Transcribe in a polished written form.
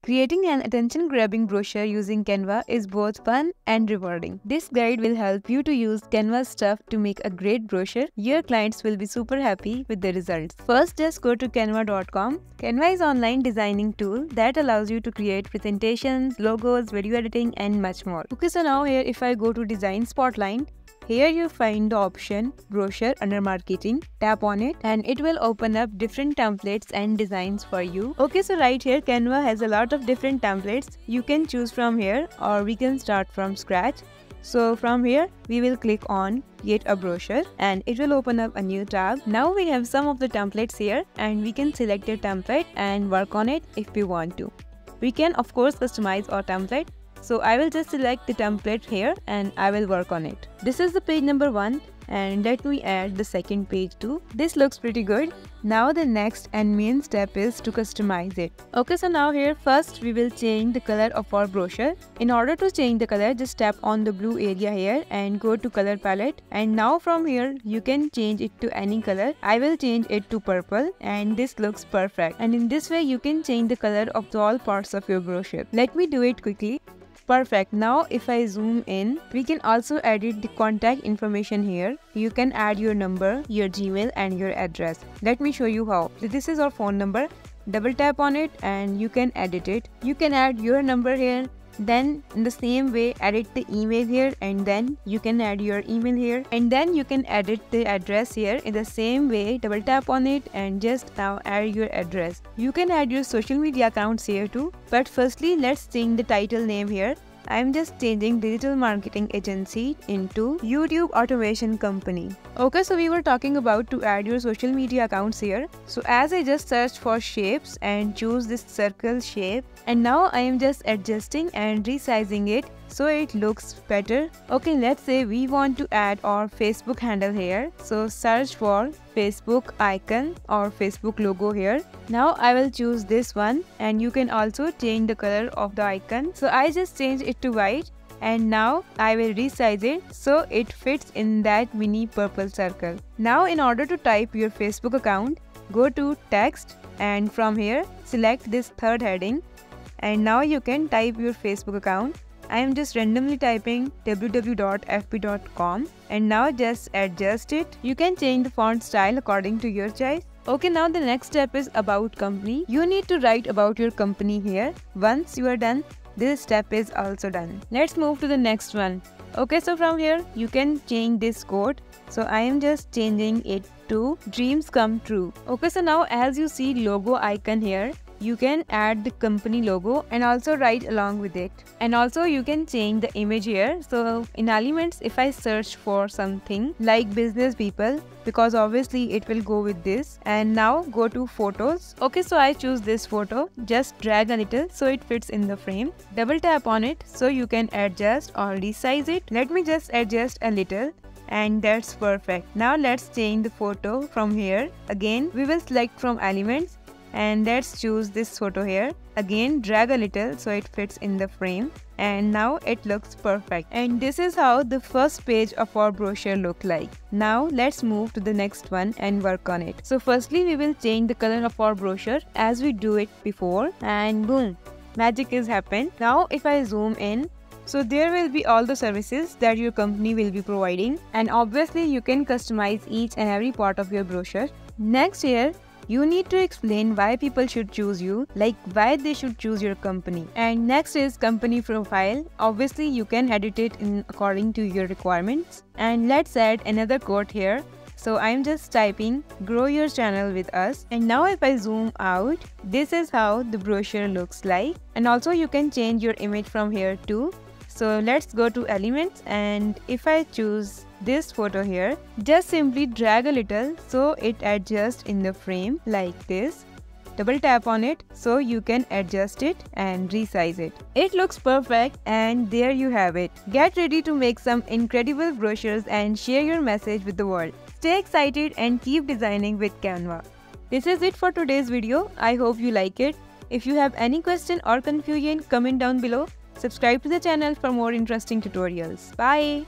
Creating an attention-grabbing brochure using Canva is both fun and rewarding. This guide will help you to use Canva stuff to make a great brochure. Your clients will be super happy with the results. First, just go to canva.com. Canva is an online designing tool that allows you to create presentations, logos, video editing, and much more. Okay, so now here if I go to Design Spotlight, here you find the option Brochure under Marketing. Tap on it and it will open up different templates and designs for you. Okay, so right here Canva has a lot of different templates. You can choose from here or we can start from scratch. So from here we will click on Create a Brochure and it will open up a new tab. Now we have some of the templates here and we can select a template and work on it if we want to. We can of course customize our template. So I will just select the template here and I will work on it. This is the page number 1 and let me add the second page too. This looks pretty good. Now the next and main step is to customize it. Okay, so now here first we will change the color of our brochure. In order to change the color, just tap on the blue area here and go to color palette. And now from here you can change it to any color. I will change it to purple and this looks perfect. And in this way you can change the color of all parts of your brochure. Let me do it quickly. Perfect. Now if I zoom in, we can also edit the contact information here. You can add your number, your Gmail and your address. Let me show you how. So this is our phone number. Double tap on it and you can edit it. You can add your number here. Then in the same way edit the email here and then you can add your email here and then you can edit the address here in the same way. Double tap on it and just now add your address. You can add your social media accounts here too, but firstly let's change the title name here. I'm just changing Digital Marketing Agency into YouTube Automation Company. Okay, so we were talking about to add your social media accounts here. So as I just search for shapes and choose this circle shape, and now I am just adjusting and resizing it so it looks better. Okay, let's say we want to add our Facebook handle here. So search for Facebook icon or Facebook logo here. Now I will choose this one and you can also change the color of the icon. So I just changed it to white and now I will resize it so it fits in that mini purple circle. Now in order to type your Facebook account, go to text and from here select this third heading and now you can type your Facebook account. I am just randomly typing www.fb.com and now just adjust it. You can change the font style according to your choice. Okay, now the next step is about company. You need to write about your company here. Once you are done, this step is also done. Let's move to the next one. Okay, so from here you can change this quote. So I am just changing it to dreams come true. Okay, so now as you see logo icon here, you can add the company logo and also write along with it. And also you can change the image here. So in Elements, if I search for something like business people, because obviously it will go with this, and now go to photos. Okay, so I choose this photo, just drag a little so it fits in the frame. Double tap on it so you can adjust or resize it. Let me just adjust a little. And that's perfect. Now let's change the photo from here. Again, we will select from Elements and let's choose this photo here. Again, drag a little so it fits in the frame and now it looks perfect. And this is how the first page of our brochure look like. Now let's move to the next one and work on it. So firstly we will change the color of our brochure as we do it before and boom, magic is happened. Now if I zoom in, so there will be all the services that your company will be providing and obviously you can customize each and every part of your brochure. Next here, you need to explain why people should choose you, like why they should choose your company. And next is company profile. Obviously you can edit it in according to your requirements. And let's add another quote here. So I'm just typing grow your channel with us. And now if I zoom out, this is how the brochure looks like. And also you can change your image from here too. So let's go to Elements and if I choose this photo here, just simply drag a little so it adjusts in the frame like this. Double tap on it so you can adjust it and resize it. It looks perfect and there you have it. Get ready to make some incredible brochures and share your message with the world. Stay excited and keep designing with Canva. This is it for today's video. I hope you like it. If you have any question or confusion, comment down below. Subscribe to the channel for more interesting tutorials. Bye!